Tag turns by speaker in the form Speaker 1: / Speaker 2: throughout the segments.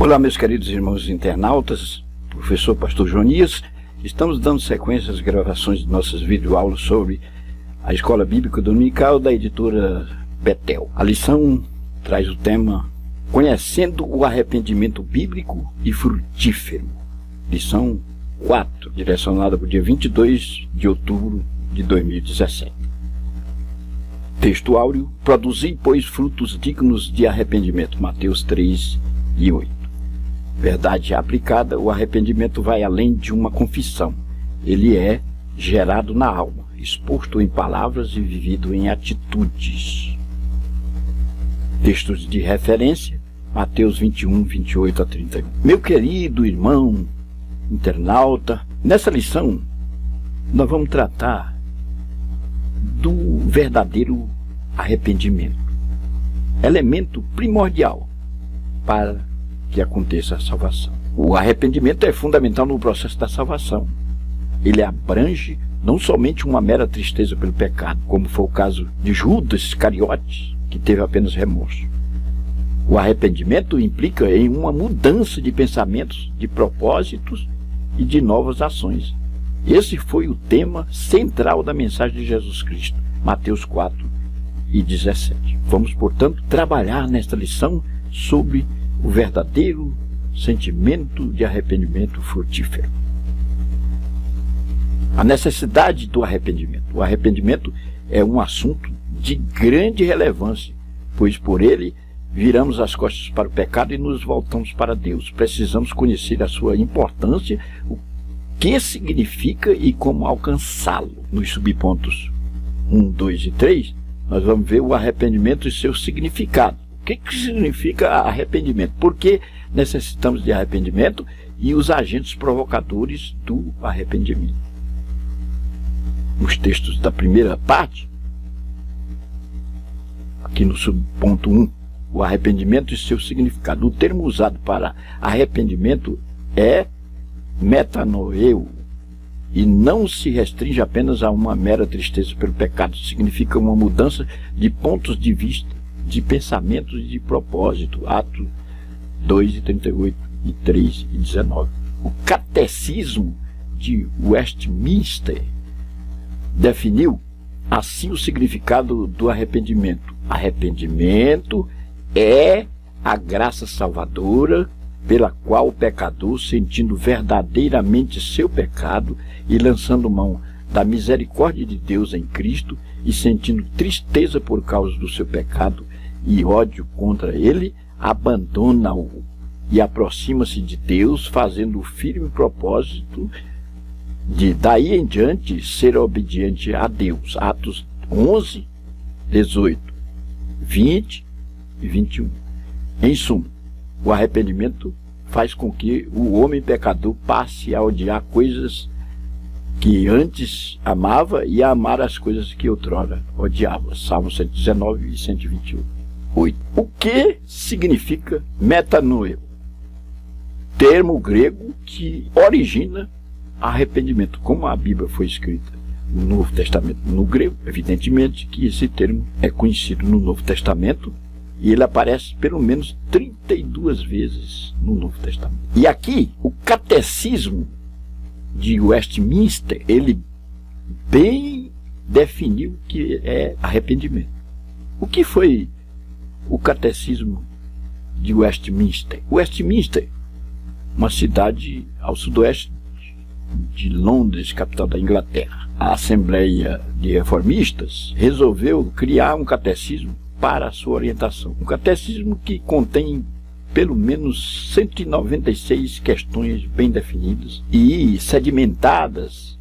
Speaker 1: Olá, meus queridos irmãos internautas, professor Pastor Jonias. Estamos dando sequência às gravações de nossas videoaulas sobre a Escola Bíblica Dominical da editora Betel. A lição traz o tema Conhecendo o Arrependimento Bíblico e Frutífero. Lição 4, direcionada para o dia 22 de outubro de 2017. Texto áureo: Produzi, pois, frutos dignos de arrependimento. Mateus 3 e 8. Verdade aplicada: o arrependimento vai além de uma confissão. Ele é gerado na alma, exposto em palavras e vivido em atitudes. Textos de referência: Mateus 21, 28 a 31. Meu querido irmão internauta, nessa lição nós vamos tratar do verdadeiro arrependimento, elemento primordial para que aconteça a salvação. O arrependimento é fundamental no processo da salvação. Ele abrange não somente uma mera tristeza pelo pecado, como foi o caso de Judas Iscariotes, que teve apenas remorso. O arrependimento implica em uma mudança de pensamentos, de propósitos e de novas ações. Esse foi o tema central da mensagem de Jesus Cristo, Mateus 4 e 17. Vamos, portanto, trabalhar nesta lição sobre o verdadeiro sentimento de arrependimento frutífero. A necessidade do arrependimento. O arrependimento é um assunto de grande relevância, pois por ele viramos as costas para o pecado e nos voltamos para Deus. Precisamos conhecer a sua importância, o que significa e como alcançá-lo. Nos subpontos 1, 2 e 3, nós vamos ver o arrependimento e seu significado. O que significa arrependimento? Por que necessitamos de arrependimento e os agentes provocadores do arrependimento? Nos textos da primeira parte, aqui no subponto 1, o arrependimento e seu significado. O termo usado para arrependimento é metanoeu e não se restringe apenas a uma mera tristeza pelo pecado. Significa uma mudança de pontos de vista, de pensamentos e de propósito. Atos 2 e 38 e 3 e 19. O Catecismo de Westminster definiu assim o significado do arrependimento. Arrependimento é a graça salvadora pela qual o pecador, sentindo verdadeiramente seu pecado e lançando mão da misericórdia de Deus em Cristo e sentindo tristeza por causa do seu pecado e ódio contra ele, abandona-o e aproxima-se de Deus, fazendo o firme propósito de daí em diante ser obediente a Deus. Atos 11, 18, 20 e 21. Em suma, o arrependimento faz com que o homem pecador passe a odiar coisas que antes amava e a amar as coisas que outrora odiava. Salmo 119 e 128. 8. O que significa metanoeu? Termo grego que origina arrependimento. Como a Bíblia foi escrita no Novo Testamento no grego, evidentemente que esse termo é conhecido no Novo Testamento e ele aparece pelo menos 32 vezes no Novo Testamento. E aqui, o Catecismo de Westminster, ele bem definiu o que é arrependimento. O que foi o Catecismo de Westminster? Westminster, uma cidade ao sudoeste de Londres, capital da Inglaterra. A Assembleia de Reformistas resolveu criar um catecismo para a sua orientação. Um catecismo que contém pelo menos 196 questões bem definidas e sedimentadas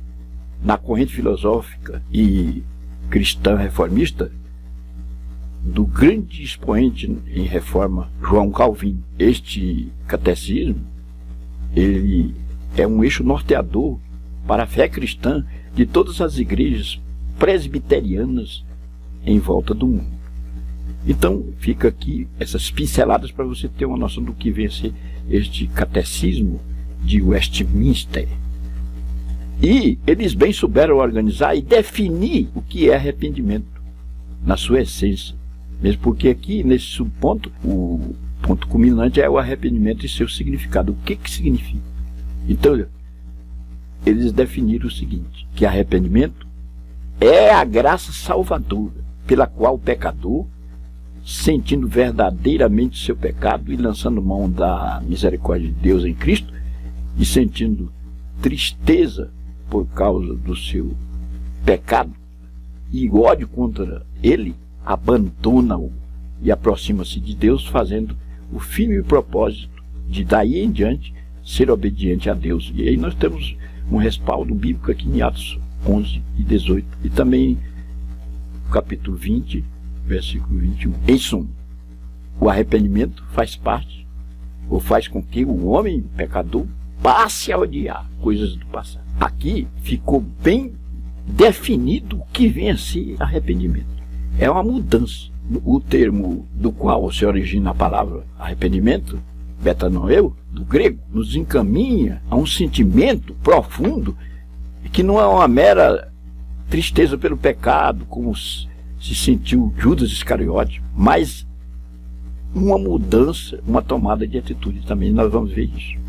Speaker 1: na corrente filosófica e cristã reformista do grande expoente em reforma, João Calvino. Este catecismo, ele é um eixo norteador para a fé cristã de todas as igrejas presbiterianas em volta do mundo. Então, fica aqui essas pinceladas para você ter uma noção do que vem a ser este catecismo de Westminster. E eles bem souberam organizar e definir o que é arrependimento na sua essência. Mesmo porque aqui, nesse subponto, o ponto culminante é o arrependimento e seu significado. O que significa? Então, eles definiram o seguinte, que arrependimento é a graça salvadora, pela qual o pecador, sentindo verdadeiramente seu pecado e lançando mão da misericórdia de Deus em Cristo, e sentindo tristeza por causa do seu pecado e ódio contra ele, abandona-o e aproxima-se de Deus, fazendo o firme propósito de daí em diante ser obediente a Deus. E aí nós temos um respaldo bíblico aqui em Atos 11 e 18 e também capítulo 20, versículo 21. Em suma, o arrependimento faz parte, ou faz com que o homem pecador passe a odiar coisas do passado. Aqui ficou bem definido o que vem a ser arrependimento. É uma mudança. O termo do qual se origina a palavra arrependimento, metanoeu, do grego, nos encaminha a um sentimento profundo que não é uma mera tristeza pelo pecado, como se sentiu Judas Iscariote, mas uma mudança, uma tomada de atitude também. Nós vamos ver isso.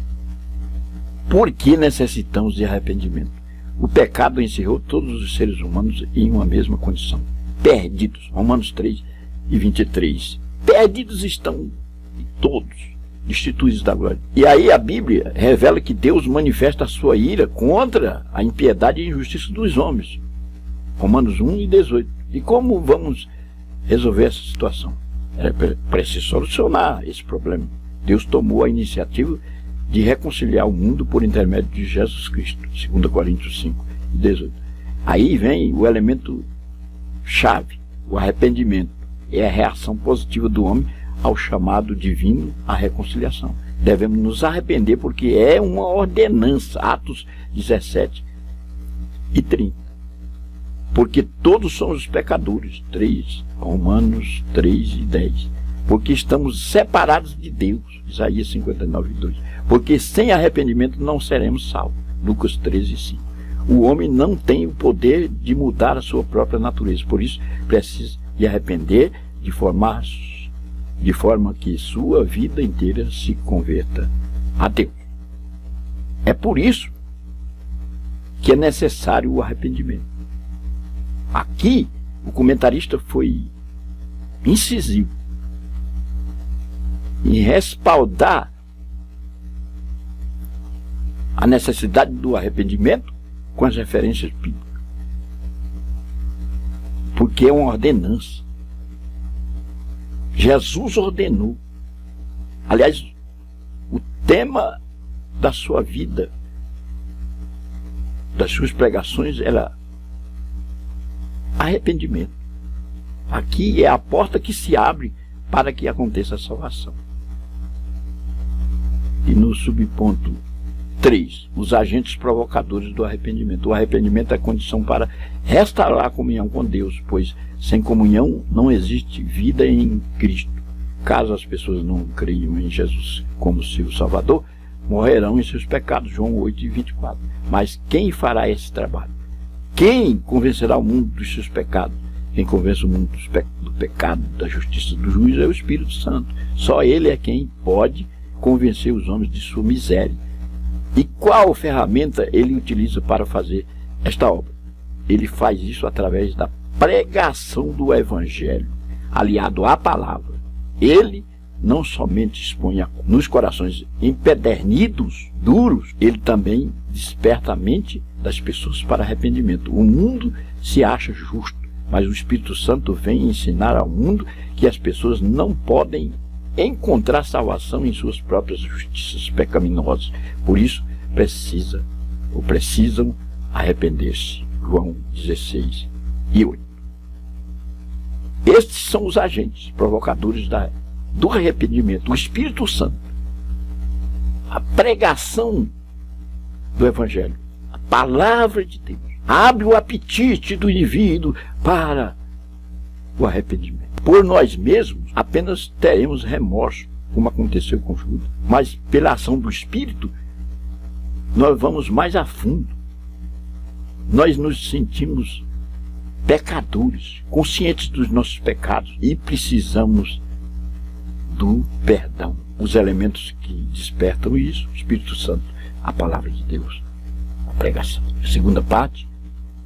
Speaker 1: Por que necessitamos de arrependimento? O pecado encerrou todos os seres humanos em uma mesma condição, perdidos. Romanos 3 e 23. Perdidos estão todos, destituídos da glória. E aí a Bíblia revela que Deus manifesta a sua ira contra a impiedade e injustiça dos homens. Romanos 1 e 18. E como vamos resolver essa situação? É preciso solucionar esse problema. Deus tomou a iniciativa de reconciliar o mundo por intermédio de Jesus Cristo. 2 Coríntios 5 e 18. Aí vem o elemento chave, o arrependimento. É a reação positiva do homem ao chamado divino à reconciliação. Devemos nos arrepender porque é uma ordenança. Atos 17 e 30. Porque todos somos pecadores. 3, Romanos 3 e 10. Porque estamos separados de Deus. Isaías 59 e 2. Porque sem arrependimento não seremos salvos. Lucas 13 e 5. O homem não tem o poder de mudar a sua própria natureza. Por isso, precisa de arrepender de forma que sua vida inteira se converta a Deus. É por isso que é necessário o arrependimento. Aqui, o comentarista foi incisivo em respaldar a necessidade do arrependimento com as referências bíblicas. Porque é uma ordenança. Jesus ordenou. Aliás, o tema da sua vida, das suas pregações, era arrependimento. Aqui é a porta que se abre para que aconteça a salvação. E no subponto 3, os agentes provocadores do arrependimento. O arrependimento é a condição para restaurar a comunhão com Deus, pois sem comunhão não existe vida em Cristo. Caso as pessoas não creiam em Jesus como seu Salvador, morrerão em seus pecados. João 8 e 24. Mas quem fará esse trabalho? Quem convencerá o mundo dos seus pecados? Quem convence o mundo do pecado, da justiça, do juízo é o Espírito Santo. Só Ele é quem pode convencer os homens de sua miséria. E qual ferramenta Ele utiliza para fazer esta obra? Ele faz isso através da pregação do Evangelho, aliado à palavra. Ele não somente expõe nos corações empedernidos, duros, ele também desperta a mente das pessoas para arrependimento. O mundo se acha justo, mas o Espírito Santo vem ensinar ao mundo que as pessoas não podem encontrar salvação em suas próprias justiças pecaminosas. Por isso, precisam arrepender-se. João 16 e 8. Estes são os agentes provocadores do arrependimento, o Espírito Santo, a pregação do Evangelho, a palavra de Deus, abre o apetite do indivíduo para o arrependimento. Por nós mesmos, apenas teremos remorso, como aconteceu com Judas, mas pela ação do Espírito, nós vamos mais a fundo. Nós nos sentimos pecadores, conscientes dos nossos pecados, e precisamos do perdão. Os elementos que despertam isso: o Espírito Santo, a palavra de Deus, a pregação. A segunda parte,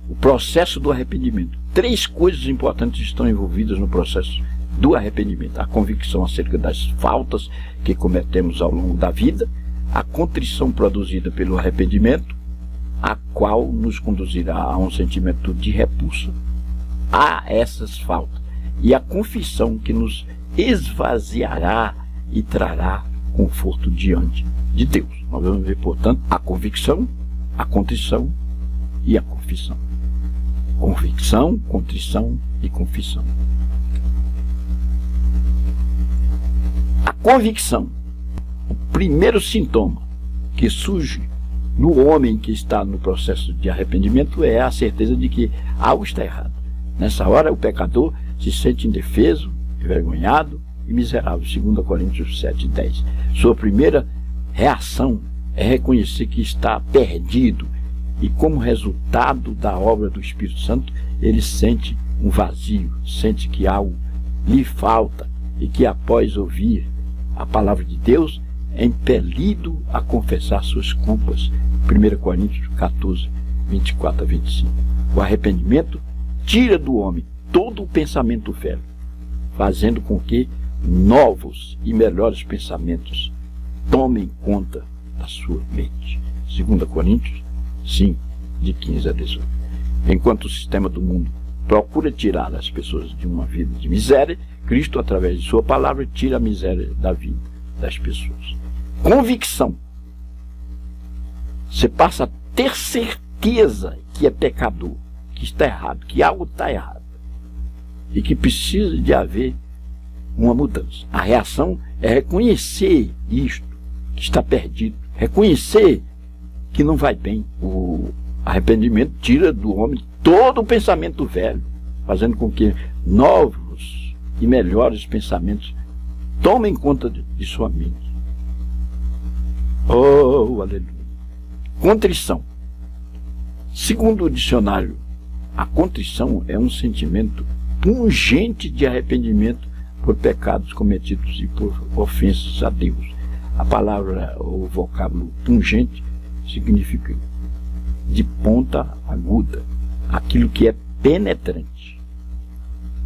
Speaker 1: o processo do arrependimento. 3 coisas importantes estão envolvidas no processo do arrependimento: a convicção acerca das faltas que cometemos ao longo da vida, a contrição produzida pelo arrependimento, a qual nos conduzirá a um sentimento de repulsa a essas faltas, e a confissão, que nos esvaziará e trará conforto diante de Deus. Nós vamos ver, portanto, a convicção, a contrição e a confissão. Convicção, contrição e confissão. A convicção, o primeiro sintoma que surge no homem que está no processo de arrependimento, é a certeza de que algo está errado. Nessa hora, o pecador se sente indefeso, envergonhado e miserável. 2 Coríntios 7:10. Sua primeira reação é reconhecer que está perdido, e como resultado da obra do Espírito Santo, ele sente um vazio, sente que algo lhe falta, e que, após ouvir a palavra de Deus, é impelido a confessar suas culpas. 1 Coríntios 14, 24 a 25. O arrependimento tira do homem todo o pensamento velho, fazendo com que novos e melhores pensamentos tomem conta da sua mente. 2 Coríntios 5, de 15 a 18. Enquanto o sistema do mundo procura tirar as pessoas de uma vida de miséria, Cristo, através de sua palavra, tira a miséria da vida das pessoas. Convicção. Você passa a ter certeza que é pecador, que está errado, que algo está errado, e que precisa de haver uma mudança. A reação é reconhecer isto, que está perdido, reconhecer que não vai bem. O arrependimento tira do homem todo o pensamento velho, fazendo com que novos e melhores pensamentos tomem conta de sua mente. Oh, aleluia! Contrição. Segundo o dicionário, a contrição é um sentimento pungente de arrependimento por pecados cometidos e por ofensas a Deus. A palavra, o vocábulo pungente, significa de ponta aguda, aquilo que é penetrante.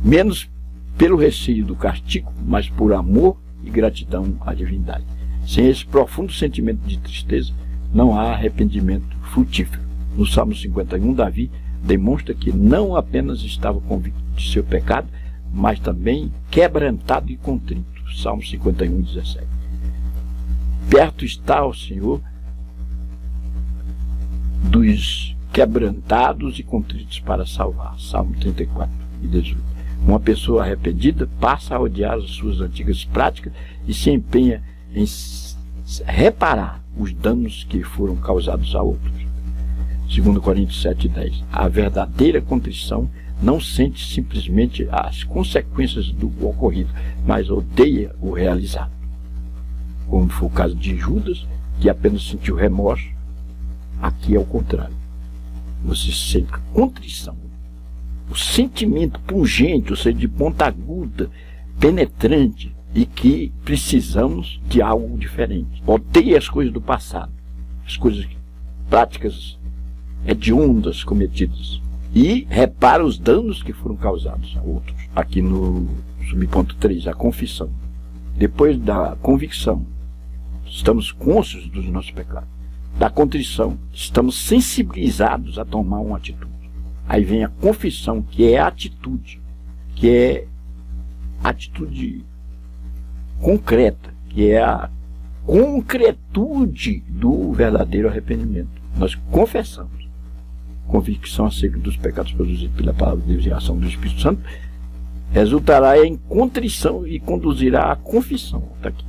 Speaker 1: Menos pelo receio do castigo, mas por amor e gratidão à divindade. Sem esse profundo sentimento de tristeza, não há arrependimento frutífero. No Salmo 51, Davi demonstra que não apenas estava convicto de seu pecado, mas também quebrantado e contrito. Salmo 51, 17. Perto está o Senhor dos quebrantados e contritos para salvar. Salmo 34 e 18. Uma pessoa arrependida passa a odiar as suas antigas práticas e se empenha em reparar os danos que foram causados a outros. 2 Coríntios 7:10. A verdadeira contrição não sente simplesmente as consequências do ocorrido, mas odeia o realizado. Como foi o caso de Judas, que apenas sentiu remorso. Aqui é o contrário. Você sente contrição, o sentimento pungente, ou seja, de ponta aguda, penetrante, e que precisamos de algo diferente. Odeia as coisas do passado, as coisas, práticas hediondas cometidas, e repara os danos que foram causados a outros. Aqui no subponto 3, a confissão. Depois da convicção, estamos conscientes dos nossos pecados. Da contrição, estamos sensibilizados a tomar uma atitude. Aí vem a confissão, que é a atitude, que é a atitude concreta, que é a concretude do verdadeiro arrependimento. Nós confessamos. Convicção acerca dos pecados produzidos pela palavra de Deus e a ação do Espírito Santo resultará em contrição e conduzirá à confissão. Está aqui.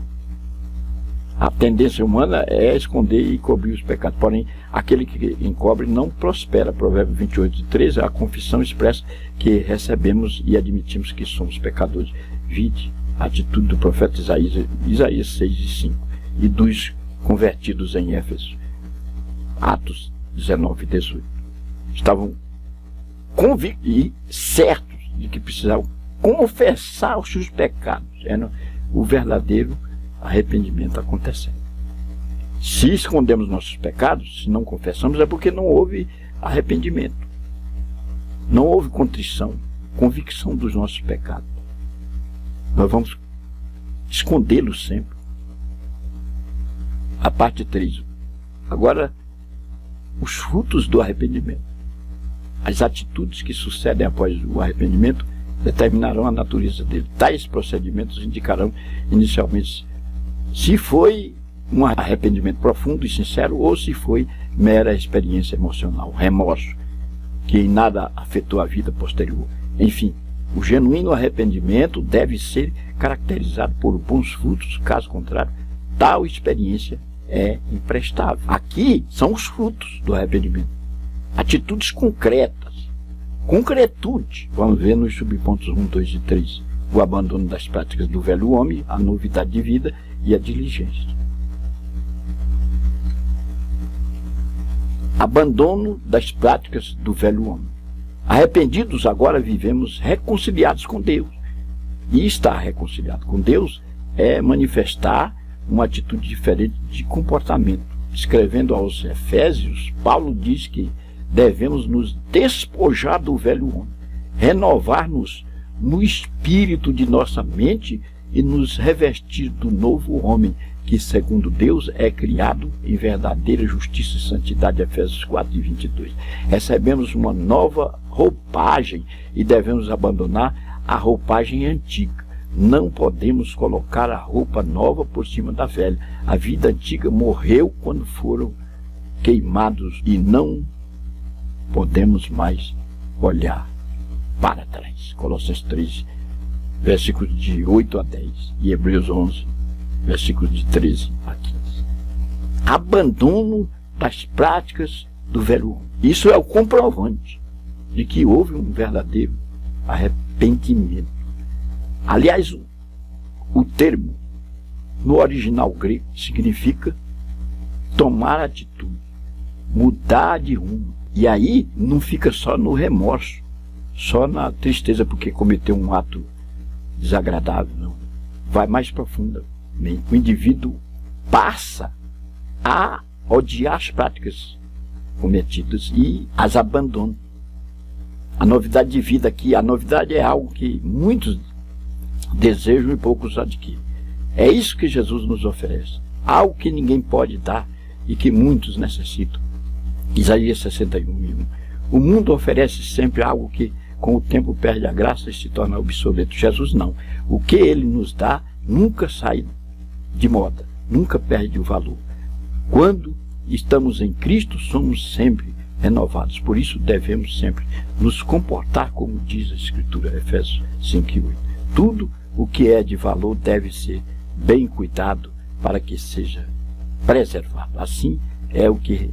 Speaker 1: A tendência humana é esconder e cobrir os pecados, porém aquele que encobre não prospera. Provérbios 28:13, a confissão expressa que recebemos e admitimos que somos pecadores. Vide a atitude do profeta Isaías 6:5 e dos convertidos em Éfeso. Atos 19:18. Estavam convictos e certos de que precisavam confessar os seus pecados. o verdadeiro arrependimento acontecendo. Se escondemos nossos pecados, se não confessamos, é porque não houve arrependimento. Não houve contrição, convicção dos nossos pecados. Nós vamos escondê-los sempre. A parte 3. Agora, os frutos do arrependimento. As atitudes que sucedem após o arrependimento determinarão a natureza dele. Tais procedimentos indicarão inicialmente se foi um arrependimento profundo e sincero ou se foi mera experiência emocional, remorso, que em nada afetou a vida posterior. Enfim, o genuíno arrependimento deve ser caracterizado por bons frutos, caso contrário, tal experiência é imprestável. Aqui são os frutos do arrependimento. Atitudes concretas, concretude. Vamos ver nos subpontos 1, 2 e 3. O abandono das práticas do velho homem, a novidade de vida e a diligência. Abandono das práticas do velho homem. Arrependidos, agora vivemos reconciliados com Deus. E estar reconciliado com Deus é manifestar uma atitude diferente de comportamento. Escrevendo aos Efésios, Paulo diz que devemos nos despojar do velho homem, renovar-nos no espírito de nossa mente e nos revestir do novo homem, que segundo Deus é criado em verdadeira justiça e santidade. Efésios 4 e 22. Recebemos uma nova roupagem e devemos abandonar a roupagem antiga. Não podemos colocar a roupa nova por cima da velha. A vida antiga morreu quando foram queimados e não podemos mais olhar para trás. Colossenses 3, versículos de 8 a 10 e Hebreus 11, versículos de 13 a 15. Abandono das práticas do velho homem. Isso é o comprovante de que houve um verdadeiro arrependimento. Aliás, o termo no original grego significa tomar atitude, mudar de rumo. E aí não fica só no remorso, só na tristeza porque cometeu um ato desagradável, não. Vai mais profundamente. O indivíduo passa a odiar as práticas cometidas e as abandona. A novidade de vida aqui, a novidade é algo que muitos desejam e poucos adquirem. É isso que Jesus nos oferece. Algo que ninguém pode dar e que muitos necessitam. Isaías 61:1. O mundo oferece sempre algo que com o tempo perde a graça e se torna obsoleto. Jesus não. O que ele nos dá nunca sai de moda, nunca perde o valor. Quando estamos em Cristo, somos sempre renovados. Por isso devemos sempre nos comportar como diz a Escritura, Efésios 5:8. Tudo o que é de valor deve ser bem cuidado para que seja preservado. Assim é o que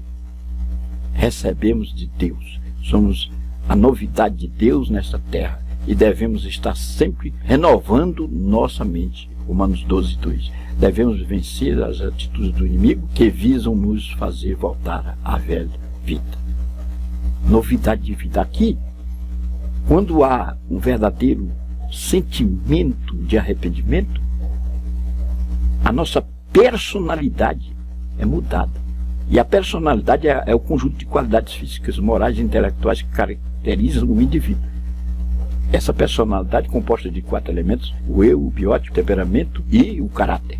Speaker 1: recebemos de Deus. Somos a novidade de Deus nesta terra e devemos estar sempre renovando nossa mente. Romanos 12:2. Devemos vencer as atitudes do inimigo que visam nos fazer voltar à velha vida. Novidade de vida aqui, quando há um verdadeiro sentimento de arrependimento, a nossa personalidade é mudada. E a personalidade é o conjunto de qualidades físicas, morais e intelectuais que caracterizam o indivíduo. Essa personalidade é composta de 4 elementos: o eu, o biótipo, o temperamento e o caráter.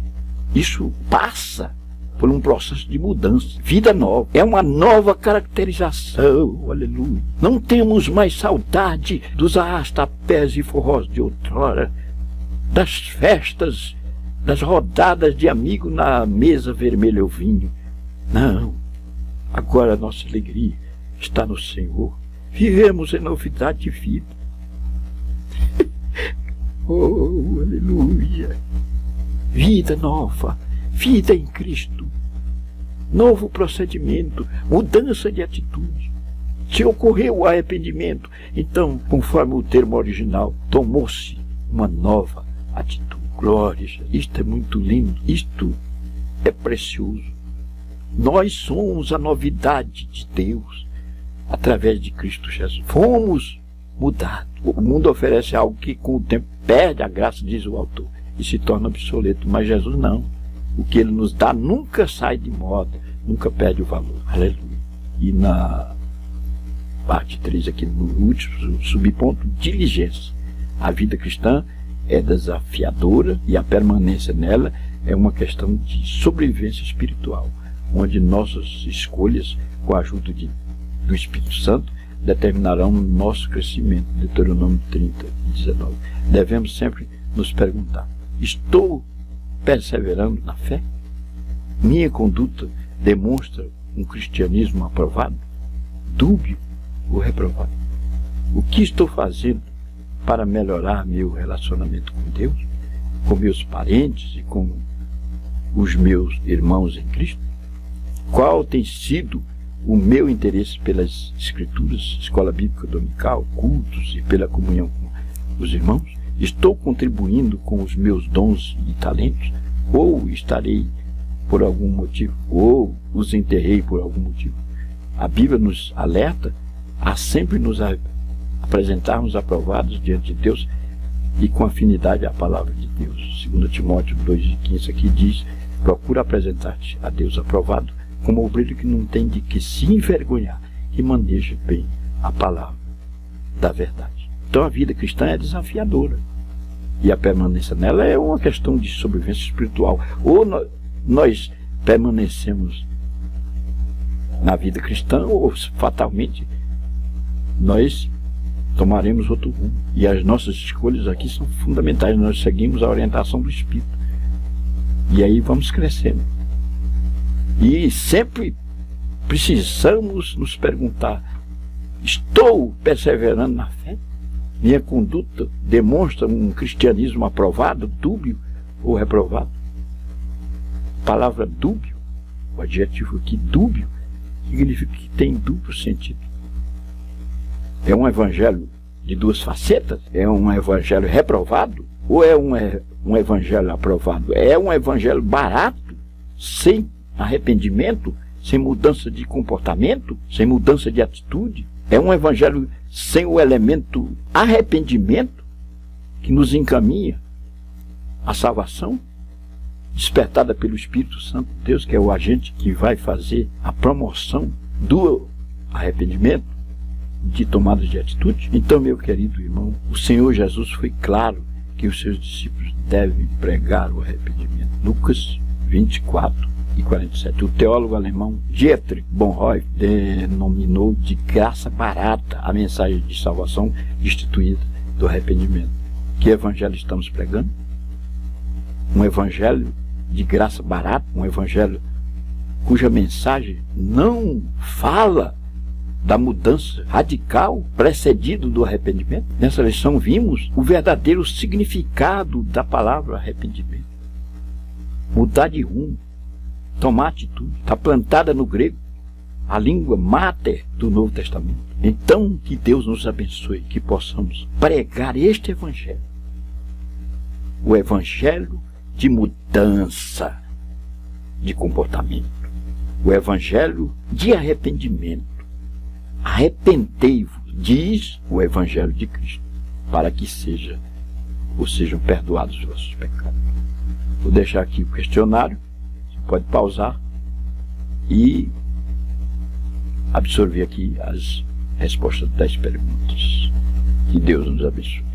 Speaker 1: Isso passa por um processo de mudança, vida nova. É uma nova caracterização, aleluia. Não temos mais saudade dos arrastapés e forrós de outrora, das festas, das rodadas de amigo na mesa vermelha ao vinho. Não, agora a nossa alegria está no Senhor. Vivemos em novidade de vida. Oh, aleluia. Vida nova, vida em Cristo, novo procedimento, mudança de atitude. Se ocorreu o arrependimento, então, conforme o termo original, tomou-se uma nova atitude. Glória a Jesus. Isto é muito lindo, isto é precioso. Nós somos a novidade de Deus através de Cristo Jesus. Fomos mudados. O mundo oferece algo que com o tempo perde a graça, diz o autor. e se torna obsoleto. Mas Jesus não. O que ele nos dá nunca sai de moda, nunca perde o valor. Aleluia. E na parte 3 aqui, no último subponto, diligência. A vida cristã é desafiadora e a permanência nela é uma questão de sobrevivência espiritual, onde nossas escolhas, com a ajuda do Espírito Santo, determinarão nosso crescimento. Deuteronômio 30, 19. Devemos sempre nos perguntar: estou perseverando na fé? Minha conduta demonstra um cristianismo aprovado, dúbio ou reprovado? O que estou fazendo para melhorar meu relacionamento com Deus, com meus parentes e com os meus irmãos em Cristo? Qual tem sido o meu interesse pelas Escrituras, escola bíblica dominical, cultos e pela comunhão com os irmãos? Estou contribuindo com os meus dons e talentos? Ou estarei por algum motivo? Ou os enterrei por algum motivo? A Bíblia nos alerta a sempre nos apresentarmos aprovados diante de Deus e com afinidade à palavra de Deus. 2 Timóteo 2,15 aqui diz: procura apresentar-te a Deus aprovado, como obreiro que não tem de que se envergonhar, que maneja bem a palavra da verdade. Então a vida cristã é desafiadora e a permanência nela é uma questão de sobrevivência espiritual. Ou nós permanecemos na vida cristã, ou fatalmente nós tomaremos outro rumo. E as nossas escolhas aqui são fundamentais. Nós seguimos a orientação do Espírito e aí vamos crescendo. E sempre precisamos nos perguntar: estou perseverando na fé? Minha conduta demonstra um cristianismo aprovado, dúbio ou reprovado? A palavra dúbio, o adjetivo aqui dúbio, significa que tem duplo sentido. É um evangelho de duas facetas? É um evangelho reprovado? Ou é um evangelho aprovado? É um evangelho barato, sem arrependimento, sem mudança de comportamento, sem mudança de atitude? É um evangelho sem o elemento arrependimento, que nos encaminha à salvação, despertada pelo Espírito Santo de Deus, que é o agente que vai fazer a promoção do arrependimento, de tomada de atitude? Então, meu querido irmão, o Senhor Jesus foi claro que os seus discípulos devem pregar o arrependimento. Lucas 24 e 47. O teólogo alemão Dietrich Bonhoeffer denominou de graça barata a mensagem de salvação instituída do arrependimento. Que evangelho estamos pregando? Um evangelho de graça barata, um evangelho cuja mensagem não fala da mudança radical precedido do arrependimento. Nessa lição vimos o verdadeiro significado da palavra arrependimento. Mudar de rumo, tomar atitude, está plantada no grego, a língua máter do Novo Testamento. Então que Deus nos abençoe, que possamos pregar este evangelho, o evangelho de mudança de comportamento, o evangelho de arrependimento. Arrependei-vos, diz o evangelho de Cristo, para que sejam perdoados os vossos pecados. Vou deixar aqui o questionário, você pode pausar e absorver aqui as respostas das perguntas. Que Deus nos abençoe.